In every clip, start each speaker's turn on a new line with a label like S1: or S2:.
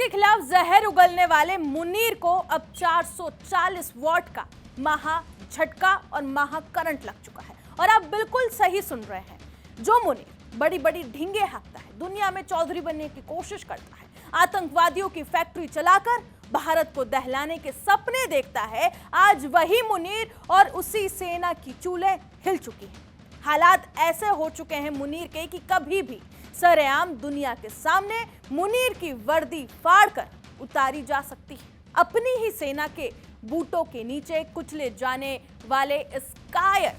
S1: खिलाफ जहर उगलने वाले मुनीर को अब 440 वॉट का महा झटका और महा करंट लग चुका है। और आप बिल्कुल सही सुन रहे हैं, जो मुनीर बड़ी बड़ी ढींगे हाँकता है, दुनिया में चौधरी बनने की कोशिश करता है, आतंकवादियों की फैक्ट्री चलाकर भारत को दहलाने के सपने देखता है, आज वही मुनीर और उसी सेना की चूल्हे हिल चुकी है। हालात ऐसे हो चुके हैं मुनीर के कि कभी भी सरेआम दुनिया के सामने मुनीर की वर्दी फाड़कर उतारी जा सकती है। अपनी ही सेना के बूटों के नीचे कुचले जाने वाले इस कायर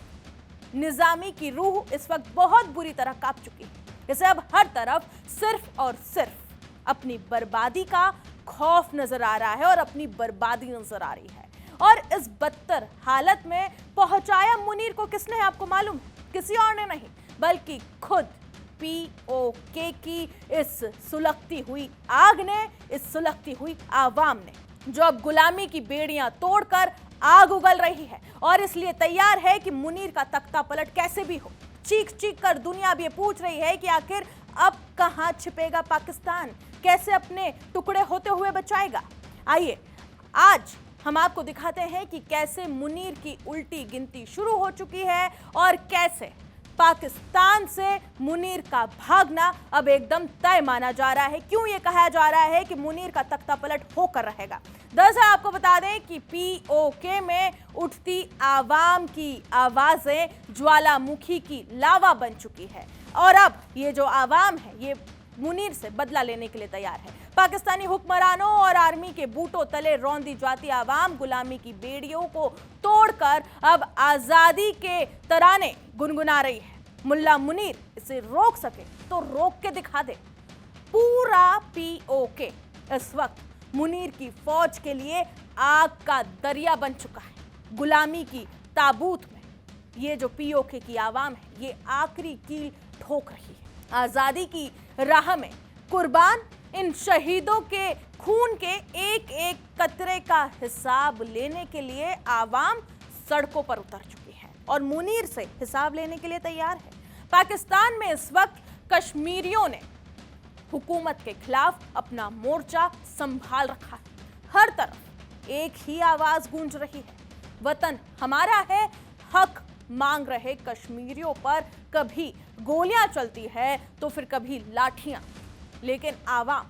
S1: निजामी की रूह इस वक्त बहुत बुरी तरह कांप चुकी है। इसे अब हर तरफ सिर्फ और सिर्फ अपनी बर्बादी का खौफ नजर आ रहा है और अपनी बर्बादी नजर आ रही है। और इस बदतर हालत में पहुंचाया मुनीर को किसने है आपको मालूम है? किसी और ने नहीं बल्कि खुद पीओके की इस सुलगती हुई आग ने, इस सुलगती हुई आवाम ने, जो अब गुलामी की बेड़ियां तोड़कर आग उगल रही है और इसलिए तैयार है कि मुनीर का तख्ता पलट कैसे भी हो। चीख चीख कर दुनिया अब ये पूछ रही है कि आखिर अब कहां छिपेगा पाकिस्तान, कैसे अपने टुकड़े होते हुए बचाएगा। आइए आज हम आपको दिखाते हैं कि कैसे मुनीर की उल्टी गिनती शुरू हो चुकी है और कैसे पाकिस्तान से मुनीर का भागना अब एकदम तय माना जा रहा है। क्यों ये कहा जा रहा है कि मुनीर का तख्ता पलट होकर रहेगा? दरअसल आपको बता दें कि पीओके में उठती आवाम की आवाजें ज्वालामुखी की लावा बन चुकी है और अब ये जो आवाम है ये मुनीर से बदला लेने के लिए तैयार है। पाकिस्तानी हुक्मरानों और आर्मी के बूटों तले रौंदी जाती आवाम गुलामी की बेड़ियों को तोड़कर अब आजादी के तराने गुनगुना रही है। मुल्ला मुनीर इसे रोक सके तो रोक के दिखा दे। पूरा पीओके इस वक्त मुनीर की फौज के लिए आग का दरिया बन चुका है। गुलामी की ताबूत में ये जो पीओके की आवाम है ये आखिरी कील ठोक रही है। आजादी की राह में कुर्बान इन शहीदों के खून के एक एक कतरे का हिसाब लेने के लिए आवाम सड़कों पर उतर चुकी है और मुनीर से हिसाब लेने के लिए तैयार है। पाकिस्तान में इस वक्त कश्मीरियों ने हुकूमत के खिलाफ अपना मोर्चा संभाल रखा है। हर तरफ एक ही आवाज गूंज रही है, वतन हमारा है। हक मांग रहे कश्मीरियों पर कभी गोलियां चलती है तो फिर कभी लाठियां, लेकिन आवाम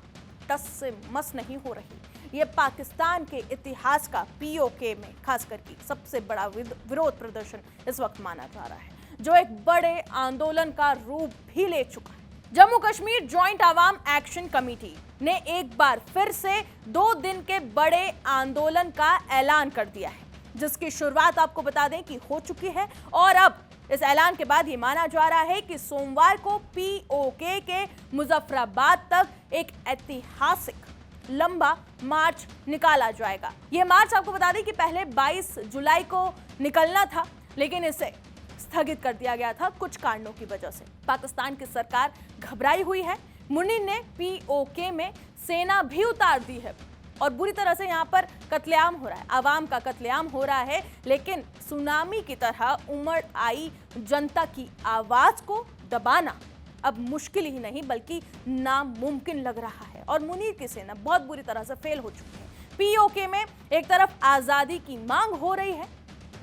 S1: टस से मस नहीं हो रही। ये पाकिस्तान के इतिहास का पीओके में खास करके सबसे बड़ा विरोध प्रदर्शन इस वक्त माना जा रहा है, जो एक बड़े आंदोलन का रूप भी ले चुका है। जम्मू कश्मीर जॉइंट आवाम एक्शन कमेटी ने एक बार फिर से 2 दिन के बड़े आंदोलन का ऐलान कर दिया है, जिसकी शुरुआत आपको बता दें कि हो चुकी है और अब इस ऐलान के बाद ये माना जा रहा है कि सोमवार को पीओके के मुजफ्फराबाद तक एक ऐतिहासिक लंबा मार्च निकाला जाएगा। ये मार्च आपको बता दें कि पहले 22 जुलाई को निकलना था, लेकिन इसे स्थगित कर दिया गया था कुछ कारणों की वजह से। पाकिस्तान की सरकार घबराई हुई है। मुनीर ने पीओके में सेना भी उतार दी है और बुरी तरह से यहाँ पर कत्लेआम हो रहा है, आवाम का कत्लेआम हो रहा है। लेकिन सुनामी की तरह उमड़ आई जनता की आवाज को दबाना अब मुश्किल ही नहीं बल्कि नामुमकिन लग रहा है और मुनीर की सेना बहुत बुरी तरह से फेल हो चुकी है। पीओके में एक तरफ आजादी की मांग हो रही है,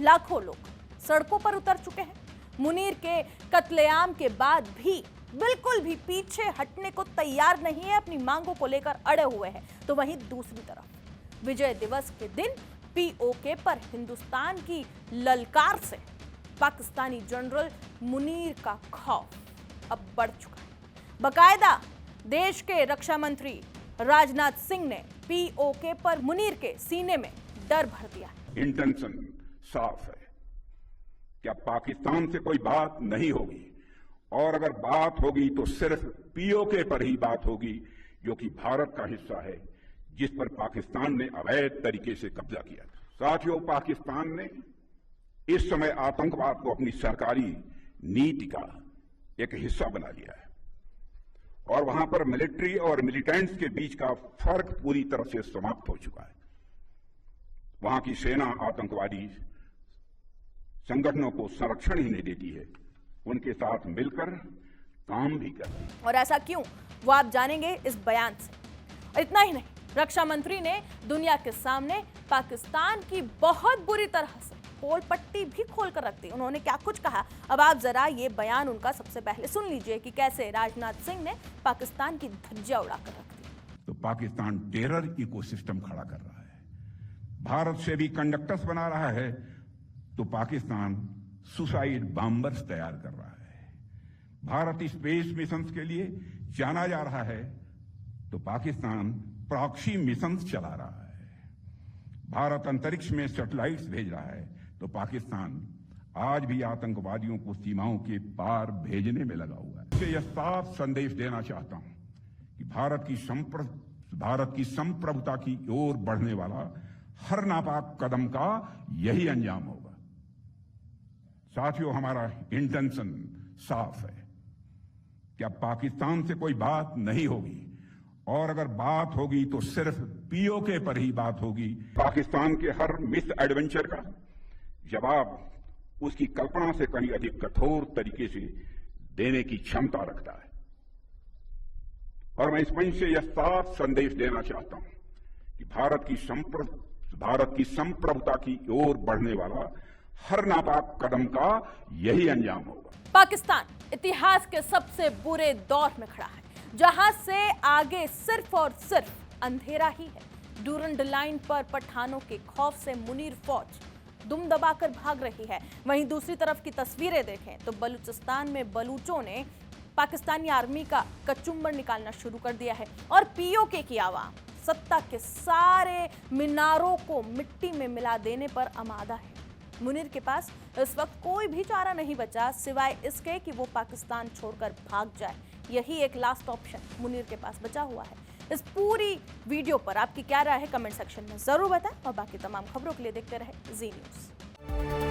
S1: लाखों लोग सड़कों पर उतर चुके हैं। मुनीर के कत्लेआम के बाद भी बिल्कुल भी पीछे हटने को तैयार नहीं है, अपनी मांगों को लेकर अड़े हुए हैं। तो वहीं दूसरी तरफ विजय दिवस के दिन पीओके पर हिंदुस्तान की ललकार से पाकिस्तानी जनरल मुनीर का खौफ अब बढ़ चुका है। बकायदा देश के रक्षा मंत्री राजनाथ सिंह ने पीओके पर मुनीर के सीने में डर भर दिया।
S2: इंटेंशन साफ है, क्या पाकिस्तान से कोई बात नहीं होगी और अगर बात होगी तो सिर्फ पीओके पर ही बात होगी, जो कि भारत का हिस्सा है, जिस पर पाकिस्तान ने अवैध तरीके से कब्जा किया था। साथियों, पाकिस्तान ने इस समय आतंकवाद को अपनी सरकारी नीति का एक हिस्सा बना लिया है और वहां पर मिलिट्री और मिलिटेंट्स के बीच का फर्क पूरी तरह से समाप्त हो चुका है। वहां की सेना आतंकवादी संगठनों को संरक्षण ही नहीं देती है, उनके साथ मिलकर काम भी करती है।
S1: और ऐसा क्यों, वो आप जानेंगे इस बयान से। और इतना ही नहीं, रक्षा मंत्री ने दुनिया के सामने पाकिस्तान की बहुत बुरी तरह से पोल पट्टी भी खोल कर रख दी। उन्होंने क्या कुछ कहा, अब आप जरा ये बयान उनका सबसे पहले सुन लीजिए कि कैसे राजनाथ सिंह ने पाकिस्तान की धज्जियां उड़ाकर रख दी।
S2: तो पाकिस्तान टेरर इकोसिस्टम खड़ा कर रहा है, भारत से भी कंडक्टर्स बना रहा है, तो पाकिस्तान सुसाइड बॉम्बर्स तैयार कर रहा है। भारत स्पेस मिशन के लिए जाना जा रहा है, तो पाकिस्तान प्रॉक्सी मिशन चला रहा है। भारत अंतरिक्ष में सैटेलाइट्स भेज रहा है, तो पाकिस्तान आज भी आतंकवादियों को सीमाओं के पार भेजने में लगा हुआ है। इससे यह साफ संदेश देना चाहता हूं कि भारत की संप्रभुता की ओर बढ़ने वाला हर नापाक कदम का यही अंजाम होगा। साथियों, हमारा इंटेंशन साफ है कि अब पाकिस्तान से कोई बात नहीं होगी, और अगर बात होगी तो सिर्फ पीओके पर ही बात होगी। पाकिस्तान के हर मिस एडवेंचर का जवाब उसकी कल्पना से कहीं अधिक कठोर तरीके से देने की क्षमता रखता है। और मैं इस मंच से यह साफ संदेश देना चाहता हूं कि भारत की संप्रभुता की ओर बढ़ने वाला हर नापाक कदम का यही अंजाम होगा।
S1: पाकिस्तान इतिहास के सबसे बुरे दौर में खड़ा है, जहां से आगे सिर्फ और सिर्फ अंधेरा ही है। डूरंड लाइन पर पठानों के खौफ से मुनीर फौज दुम दबाकर भाग रही है। वहीं दूसरी तरफ की तस्वीरें देखें तो बलूचिस्तान में बलूचों ने पाकिस्तानी आर्मी का कचुम्बर निकालना शुरू कर दिया है, और पीओके की आवाम सत्ता के सारे मीनारों को मिट्टी में मिला देने पर आमादा है। मुनीर के पास इस वक्त कोई भी चारा नहीं बचा सिवाय इसके कि वो पाकिस्तान छोड़कर भाग जाए। यही एक लास्ट ऑप्शन मुनीर के पास बचा हुआ है। इस पूरी वीडियो पर आपकी क्या राय है, कमेंट सेक्शन में जरूर बताएं, और बाकी तमाम खबरों के लिए देखते रहे जी न्यूज़।